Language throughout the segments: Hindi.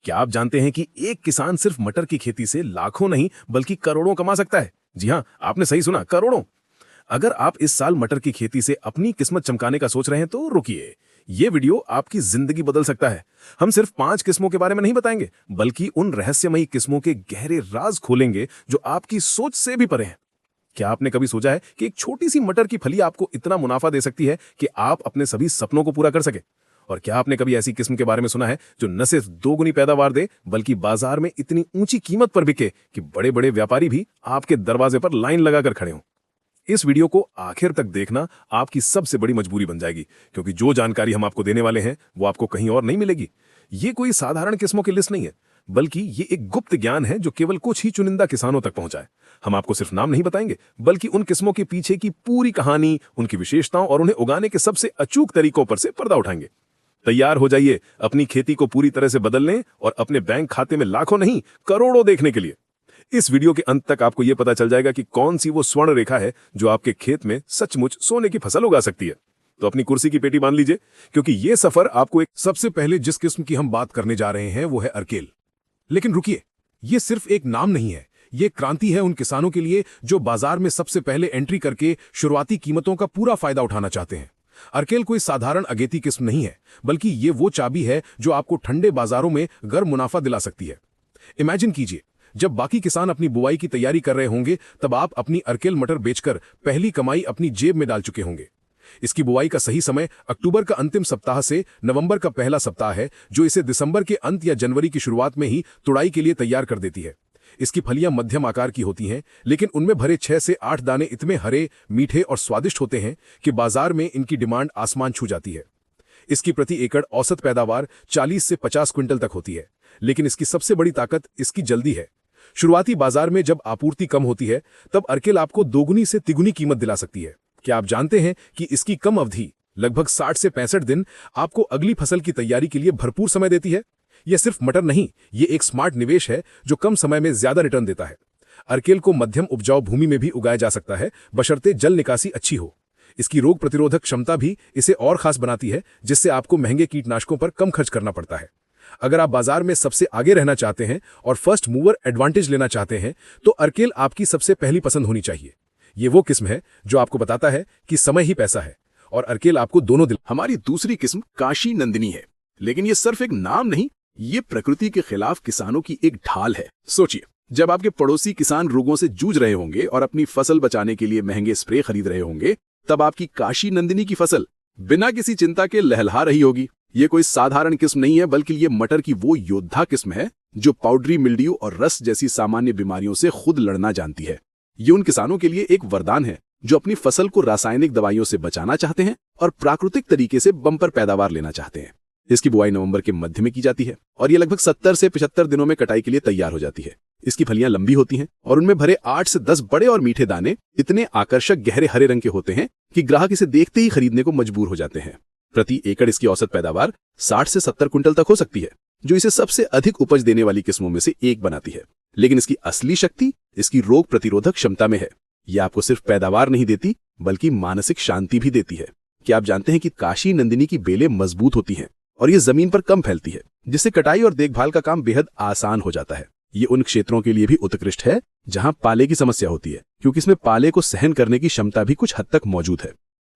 क्या आप जानते हैं कि एक किसान सिर्फ मटर की खेती से लाखों नहीं बल्कि करोड़ों कमा सकता है? जी हाँ, आपने सही सुना, करोड़ों। अगर आप इस साल मटर की खेती से अपनी किस्मत चमकाने का सोच रहे हैं तो रुकिए। ये वीडियो आपकी जिंदगी बदल सकता है। हम सिर्फ 5 किस्मों के बारे में नहीं बताएंगे, बल्कि उन रहस्यमयी किस्मों के गहरे राज खोलेंगे जो आपकी सोच से भी परे हैं। क्या आपने कभी सोचा है कि एक छोटी सी मटर की फली आपको इतना मुनाफा दे सकती है कि आप अपने सभी सपनों को पूरा कर सके? और क्या आपने कभी ऐसी किस्म के बारे में सुना है जो न सिर्फ 2 गुनी पैदावार दे बल्कि बाजार में इतनी ऊंची कीमत पर बिके कि बड़े बड़े व्यापारी भी आपके दरवाजे पर लाइन लगाकर खड़े हों? इस वीडियो को आखिर तक देखना आपकी सबसे बड़ी मजबूरी बन जाएगी, क्योंकि जो जानकारी हम आपको देने वाले हैं वो आपको कहीं और नहीं मिलेगी। ये कोई साधारण किस्मों की लिस्ट नहीं है, बल्कि ये एक गुप्त ज्ञान है जो केवल कुछ ही चुनिंदा किसानों तक पहुंचा है। हम आपको सिर्फ नाम नहीं बताएंगे, बल्कि उन किस्मों के पीछे की पूरी कहानी, उनकी विशेषताओं और उन्हें उगाने के सबसे अचूक तरीकों पर से पर्दा उठाएंगे। तैयार हो जाइए अपनी खेती को पूरी तरह से बदलने और अपने बैंक खाते में लाखों नहीं करोड़ों देखने के लिए। इस वीडियो के अंत तक आपको यह पता चल जाएगा कि कौन सी वो स्वर्ण रेखा है जो आपके खेत में सचमुच सोने की फसल उगा सकती है। तो अपनी कुर्सी की पेटी बांध लीजिए, क्योंकि यह सफर आपको एक सबसे पहले जिस किस्म की हम बात करने जा रहे हैं वो है अर्केल। लेकिन रुकिए, ये सिर्फ एक नाम नहीं है, ये क्रांति है उन किसानों के लिए जो बाजार में सबसे पहले एंट्री करके शुरुआती कीमतों का पूरा फायदा उठाना चाहते हैं। अर्केल कोई साधारण अगेती किस्म नहीं है, बल्कि ये वो चाबी है जो आपको ठंडे बाजारों में गर्म मुनाफा दिला सकती है। इमेजिन कीजिए, जब बाकी किसान अपनी बुआई की तैयारी कर रहे होंगे, तब आप अपनी अर्केल मटर बेचकर पहली कमाई अपनी जेब में डाल चुके होंगे। इसकी बुआई का सही समय अक्टूबर का अंतिम सप्ताह से नवंबर का पहला सप्ताह है, जो इसे दिसंबर के अंत या जनवरी की शुरुआत में ही तुड़ाई के लिए तैयार कर देती है। इसकी फलियां मध्यम आकार की होती हैं, लेकिन उनमें भरे 6 से 8 दाने इतने हरे, मीठे और स्वादिष्ट होते हैं कि बाजार में इनकी डिमांड आसमान छू जाती है। इसकी प्रति एकड़ औसत पैदावार 40 से 50 क्विंटल तक होती है, लेकिन इसकी सबसे बड़ी ताकत इसकी जल्दी है। शुरुआती बाजार में जब आपूर्ति कम होती है, तब अर्केल आपको दोगुनी से तिगुनी कीमत दिला सकती है। क्या आप जानते हैं कि इसकी कम अवधि, लगभग 60 से 65 दिन, आपको अगली फसल की तैयारी के लिए भरपूर समय देती है? यह सिर्फ मटर नहीं, ये एक स्मार्ट निवेश है जो कम समय में ज्यादा रिटर्न देता है। अर्केल को मध्यम उपजाऊ भूमि में भी उगाया जा सकता है, बशर्ते जल निकासी अच्छी हो। इसकी रोग प्रतिरोधक क्षमता भी इसे और खास बनाती है, जिससे आपको महंगे कीटनाशकों पर कम खर्च करना पड़ता है। अगर आप बाजार में सबसे आगे रहना चाहते हैं और फर्स्ट मूवर एडवांटेज लेना चाहते हैं, तो अर्केल आपकी सबसे पहली पसंद होनी चाहिए। ये वो किस्म है जो आपको बताता है कि समय ही पैसा है, और अर्केल आपको दोनों दिल। हमारी दूसरी किस्म काशी नंदिनी है, लेकिन ये सिर्फ एक नाम नहीं, ये प्रकृति के खिलाफ किसानों की एक ढाल है। सोचिए, जब आपके पड़ोसी किसान रोगों से जूझ रहे होंगे और अपनी फसल बचाने के लिए महंगे स्प्रे खरीद रहे होंगे, तब आपकी काशी नंदिनी की फसल बिना किसी चिंता के लहलहा रही होगी। ये कोई साधारण किस्म नहीं है, बल्कि ये मटर की वो योद्धा किस्म है जो पाउडरी मिल्ड्यू और रस्ट जैसी सामान्य बीमारियों से खुद लड़ना जानती है। ये उन किसानों के लिए एक वरदान है जो अपनी फसल को रासायनिक दवाइयों से बचाना चाहते हैं और प्राकृतिक तरीके से बम्पर पैदावार लेना चाहते हैं। इसकी बुआई नवंबर के मध्य में की जाती है और ये लगभग 70 से 75 दिनों में कटाई के लिए तैयार हो जाती है। इसकी फलियां लंबी होती हैं और उनमें भरे 8 से 10 बड़े और मीठे दाने इतने आकर्षक गहरे हरे रंग के होते हैं कि ग्राहक इसे देखते ही खरीदने को मजबूर हो जाते हैं। प्रति एकड़ इसकी औसत पैदावार 60 से 70 क्विंटल तक हो सकती है, जो इसे सबसे अधिक उपज देने वाली किस्मों में से एक बनाती है। लेकिन इसकी असली शक्ति इसकी रोग प्रतिरोधक क्षमता में है। यह आपको सिर्फ पैदावार नहीं देती, बल्कि मानसिक शांति भी देती है। क्या आप जानते हैं कि काशी नंदिनी की बेलें मजबूत होती हैं और ये जमीन पर कम फैलती है, जिससे कटाई और देखभाल का काम बेहद आसान हो जाता है। ये उन क्षेत्रों के लिए भी उत्कृष्ट है जहां पाले की समस्या होती है, क्योंकि इसमें पाले को सहन करने की क्षमता भी कुछ हद तक मौजूद है।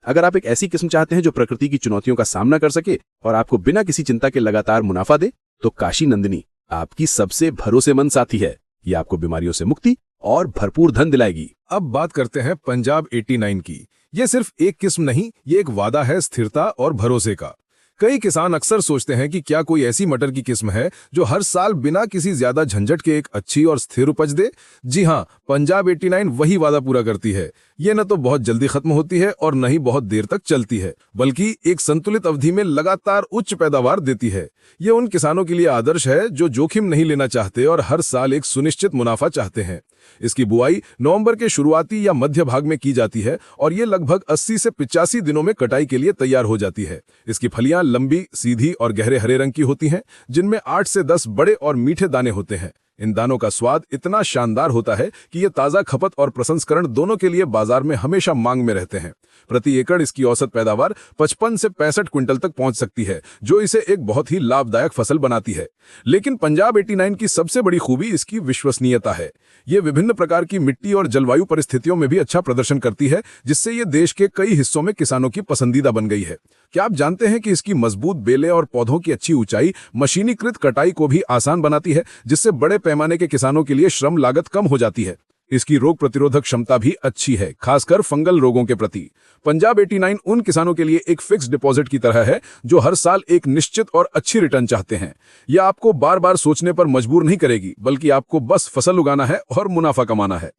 अगर आप एक ऐसी किस्म चाहते हैं जो प्रकृति की चुनौतियों का सामना कर सके और आपको बिना किसी चिंता के लगातार मुनाफा दे, तो काशी नंदिनी आपकी सबसे भरोसेमंद साथी है। ये आपको बीमारियों से मुक्ति और भरपूर धन दिलाएगी। अब बात करते हैं पंजाब 89 की। ये सिर्फ एक किस्म नहीं, ये एक वादा है स्थिरता और भरोसे का। कई किसान अक्सर सोचते हैं कि क्या कोई ऐसी मटर की किस्म है जो हर साल बिना किसी ज्यादा झंझट के एक अच्छी और स्थिर उपज दे। जी हाँ, पंजाब 89 वही वादा पूरा करती है। ये न तो बहुत जल्दी खत्म होती है और न ही बहुत देर तक चलती है, बल्कि एक संतुलित अवधि में लगातार उच्च पैदावार देती है। ये उन किसानों के लिए आदर्श है जो जोखिम नहीं लेना चाहते और हर साल एक सुनिश्चित मुनाफा चाहते हैं। इसकी बुआई नवंबर के शुरुआती या मध्य भाग में की जाती है और ये लगभग 80 से 85 दिनों में कटाई के लिए तैयार हो जाती है। इसकी फलियां लंबी, सीधी और गहरे हरे रंग की होती हैं, जिनमें 8 से 10 बड़े और मीठे दाने होते हैं। इन दानों का स्वाद इतना शानदार होता है कि ये ताज़ा खपत और प्रसंस्करण दोनों के लिए बाजार में हमेशा मांग में रहते हैं। प्रति एकड़ इसकी औसत पैदावार 55 से 65 क्विंटल तक पहुंच सकती है, जो इसे एक बहुत ही लाभदायक फसल बनाती है। लेकिन पंजाब 89 की सबसे बड़ी खूबी इसकी विश्वसनीयता है। ये विभिन्न प्रकार की मिट्टी और जलवायु परिस्थितियों में भी अच्छा प्रदर्शन करती है, जिससे ये देश के कई हिस्सों में किसानों की पसंदीदा बन गई है। क्या आप जानते हैं कि इसकी मजबूत बेलें और पौधों की अच्छी ऊंचाई मशीनीकृत कटाई को भी आसान बनाती है, जिससे बड़े पैमाने के किसानों के लिए श्रम लागत कम हो जाती है। इसकी रोग प्रतिरोधक क्षमता भी अच्छी है, खासकर फंगल रोगों के प्रति। पंजाब 89 उन किसानों के लिए एक फिक्स डिपॉजिट की तरह है जो हर साल एक निश्चित और अच्छी रिटर्न चाहते हैं। यह आपको बार बार सोचने पर मजबूर नहीं करेगी, बल्कि आपको बस फसल उगाना है और मुनाफा कमाना है।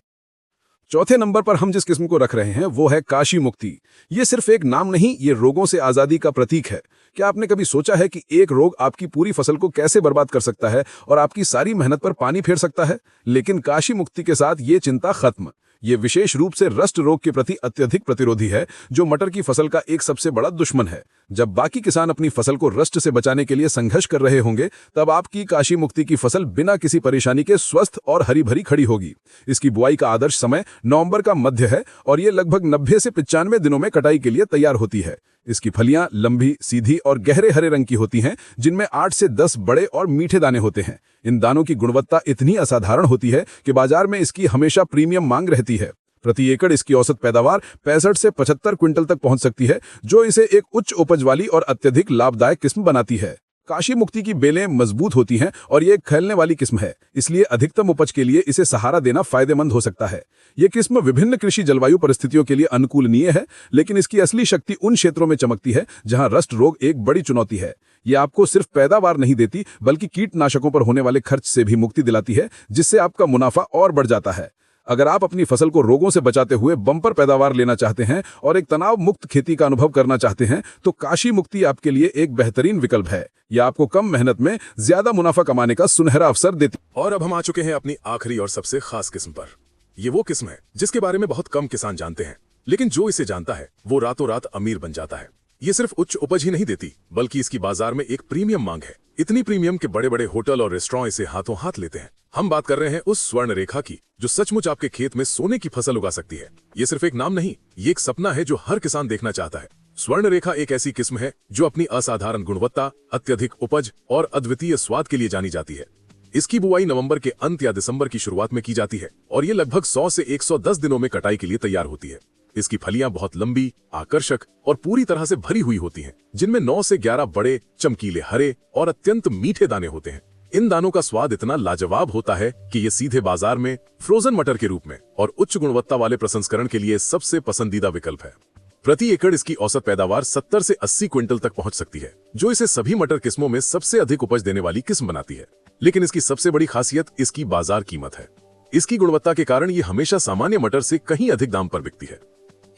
चौथे नंबर पर हम जिस किस्म को रख रहे हैं वो है काशी मुक्ति। ये सिर्फ एक नाम नहीं, ये रोगों से आजादी का प्रतीक है। क्या आपने कभी सोचा है कि एक रोग आपकी पूरी फसल को कैसे बर्बाद कर सकता है और आपकी सारी मेहनत पर पानी फेर सकता है? लेकिन काशी मुक्ति के साथ ये चिंता खत्म। ये विशेष रूप से रस्ट रोग के प्रति अत्यधिक प्रतिरोधी है, जो मटर की फसल का एक सबसे बड़ा दुश्मन है। जब बाकी किसान अपनी फसल को रस्ट से बचाने के लिए संघर्ष कर रहे होंगे, तब आपकी काशी मुक्ति की फसल बिना किसी परेशानी के स्वस्थ और हरी भरी खड़ी होगी। इसकी बुआई का आदर्श समय नवंबर का मध्य है और ये लगभग 90 से 95 दिनों में कटाई के लिए तैयार होती है। इसकी फलियां लंबी, सीधी और गहरे हरे रंग की होती हैं, जिनमें 8 से 10 बड़े और मीठे दाने होते हैं। इन दानों की गुणवत्ता इतनी असाधारण होती है कि बाजार में इसकी हमेशा प्रीमियम मांग रहती है। प्रति एकड़ इसकी औसत पैदावार 65 से 75 क्विंटल तक पहुंच सकती है, जो इसे एक उच्च उपज वाली और अत्यधिक लाभदायक किस्म बनाती है। काशी मुक्ति की बेलें मजबूत होती हैं और ये एक फैलने वाली किस्म है, इसलिए अधिकतम उपज के लिए इसे सहारा देना फायदेमंद हो सकता है। ये किस्म विभिन्न कृषि जलवायु परिस्थितियों के लिए अनुकूलनीय है, लेकिन इसकी असली शक्ति उन क्षेत्रों में चमकती है जहां रस्ट रोग एक बड़ी चुनौती है। ये आपको सिर्फ पैदावार नहीं देती, बल्कि कीटनाशकों पर होने वाले खर्च से भी मुक्ति दिलाती है, जिससे आपका मुनाफा और बढ़ जाता है। अगर आप अपनी फसल को रोगों से बचाते हुए बम्पर पैदावार लेना चाहते हैं और एक तनाव मुक्त खेती का अनुभव करना चाहते हैं, तो काशी मुक्ति आपके लिए एक बेहतरीन विकल्प है। यह आपको कम मेहनत में ज्यादा मुनाफा कमाने का सुनहरा अवसर देती। और अब हम आ चुके हैं अपनी आखिरी और सबसे खास किस्म पर। ये वो किस्म है जिसके बारे में बहुत कम किसान जानते हैं, लेकिन जो इसे जानता है वो रातों रात अमीर बन जाता है। ये सिर्फ उच्च उपज ही नहीं देती, बल्कि इसकी बाजार में एक प्रीमियम मांग है। इतनी प्रीमियम के बड़े बड़े होटल और रेस्टोरेंट इसे हाथों हाथ लेते हैं। हम बात कर रहे हैं उस स्वर्ण रेखा की, जो सचमुच आपके खेत में सोने की फसल उगा सकती है। ये सिर्फ एक नाम नहीं, ये एक सपना है जो हर किसान देखना चाहता है। स्वर्ण रेखा एक ऐसी किस्म है जो अपनी असाधारण गुणवत्ता, अत्यधिक उपज और अद्वितीय स्वाद के लिए जानी जाती है। इसकी बुआई नवंबर के अंत या दिसंबर की शुरुआत में की जाती है और ये लगभग 100 से 110 दिनों में कटाई के लिए तैयार होती है। इसकी फलियां बहुत लंबी, आकर्षक और पूरी तरह से भरी हुई होती हैं, जिनमें 9 से 11 बड़े, चमकीले हरे और अत्यंत मीठे दाने होते हैं। इन दानों का स्वाद इतना लाजवाब होता है कि ये सीधे बाजार में फ्रोजन मटर के रूप में और उच्च गुणवत्ता वाले प्रसंस्करण के लिए सबसे पसंदीदा विकल्प है। प्रति एकड़ इसकी औसत पैदावार 70 से 80 क्विंटल तक पहुंच सकती है, जो इसे सभी मटर किस्मों में सबसे अधिक उपज देने वाली किस्म बनाती है। लेकिन इसकी सबसे बड़ी खासियत इसकी बाजार कीमत है। इसकी गुणवत्ता के कारण ये हमेशा सामान्य मटर से कहीं अधिक दाम पर बिकती है।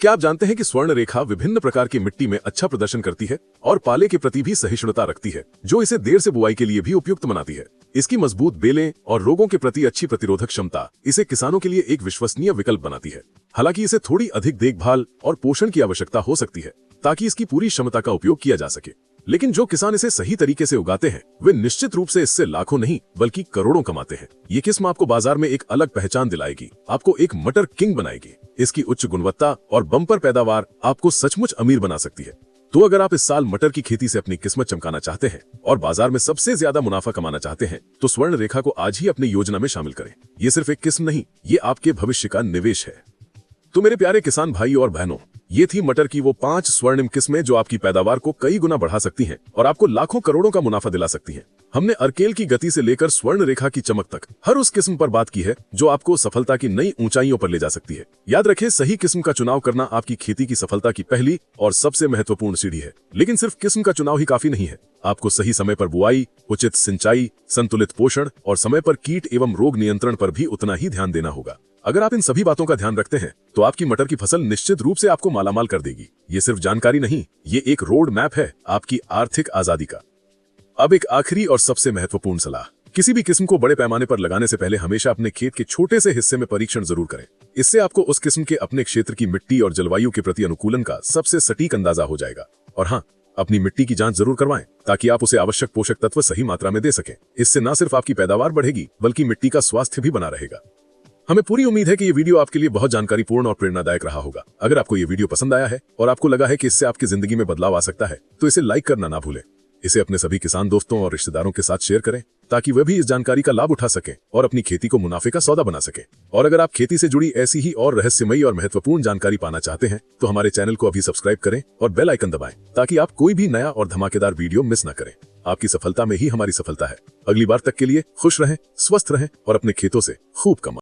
क्या आप जानते हैं कि स्वर्ण रेखा विभिन्न प्रकार की मिट्टी में अच्छा प्रदर्शन करती है और पाले के प्रति भी सहिष्णुता रखती है, जो इसे देर से बुआई के लिए भी उपयुक्त बनाती है। इसकी मजबूत बेलें और रोगों के प्रति अच्छी प्रतिरोधक क्षमता इसे किसानों के लिए एक विश्वसनीय विकल्प बनाती है। हालांकि इसे थोड़ी अधिक देखभाल और पोषण की आवश्यकता हो सकती है ताकि इसकी पूरी क्षमता का उपयोग किया जा सके। लेकिन जो किसान इसे सही तरीके से उगाते हैं, वे निश्चित रूप से इससे लाखों नहीं बल्कि करोड़ों कमाते हैं। ये किस्म आपको बाजार में एक अलग पहचान दिलाएगी, आपको एक मटर किंग बनाएगी। इसकी उच्च गुणवत्ता और बम्पर पैदावार आपको सचमुच अमीर बना सकती है। तो अगर आप इस साल मटर की खेती से अपनी किस्मत चमकाना चाहते हैं और बाजार में सबसे ज्यादा मुनाफा कमाना चाहते हैं, तो स्वर्ण रेखा को आज ही अपनी योजना में शामिल करें। ये सिर्फ एक किस्म नहीं, ये आपके भविष्य का निवेश है। तो मेरे प्यारे किसान भाई और बहनों, ये थी मटर की वो 5 स्वर्णिम किस्में जो आपकी पैदावार को कई गुना बढ़ा सकती हैं और आपको लाखों करोड़ों का मुनाफा दिला सकती हैं। हमने अर्केल की गति से लेकर स्वर्ण रेखा की चमक तक हर उस किस्म पर बात की है जो आपको सफलता की नई ऊंचाइयों पर ले जा सकती है। याद रखें, सही किस्म का चुनाव करना आपकी खेती की सफलता की पहली और सबसे महत्वपूर्ण सीढ़ी है। लेकिन सिर्फ किस्म का चुनाव ही काफी नहीं है, आपको सही समय पर बुआई, उचित सिंचाई, संतुलित पोषण और समय पर कीट एवं रोग नियंत्रण पर भी उतना ही ध्यान देना होगा। अगर आप इन सभी बातों का ध्यान रखते हैं तो आपकी मटर की फसल निश्चित रूप से आपको मालामाल कर देगी। ये सिर्फ जानकारी नहीं, ये एक रोड मैप है आपकी आर्थिक आजादी का। अब एक आखिरी और सबसे महत्वपूर्ण सलाह, किसी भी किस्म को बड़े पैमाने पर लगाने से पहले हमेशा अपने खेत के छोटे से हिस्से में परीक्षण जरूर करें। इससे आपको उस किस्म के अपने क्षेत्र की मिट्टी और जलवायु के प्रति अनुकूलन का सबसे सटीक अंदाजा हो जाएगा। और हाँ, अपनी मिट्टी की जांच जरूर करवाएं ताकि आप उसे आवश्यक पोषक तत्व सही मात्रा में दे सकें। इससे न सिर्फ आपकी पैदावार बढ़ेगी बल्कि मिट्टी का स्वास्थ्य भी बना रहेगा। हमें पूरी उम्मीद है कि ये वीडियो आपके लिए बहुत जानकारीपूर्ण और प्रेरणादायक रहा होगा। अगर आपको ये वीडियो पसंद आया है और आपको लगा है कि इससे आपकी जिंदगी में बदलाव आ सकता है तो इसे लाइक करना ना भूलें। इसे अपने सभी किसान दोस्तों और रिश्तेदारों के साथ शेयर करें ताकि वे भी इस जानकारी का लाभ उठा सकें और अपनी खेती को मुनाफे का सौदा बना सकें। और अगर आप खेती से जुड़ी ऐसी ही और रहस्यमयी और महत्वपूर्ण जानकारी पाना चाहते हैं तो हमारे चैनल को अभी सब्सक्राइब करें और बेल आइकन दबाएं ताकि आप कोई भी नया और धमाकेदार वीडियो मिस न करें। आपकी सफलता में ही हमारी सफलता है। अगली बार तक के लिए खुश रहें, स्वस्थ रहें और अपने खेतों से खूब कमाएं।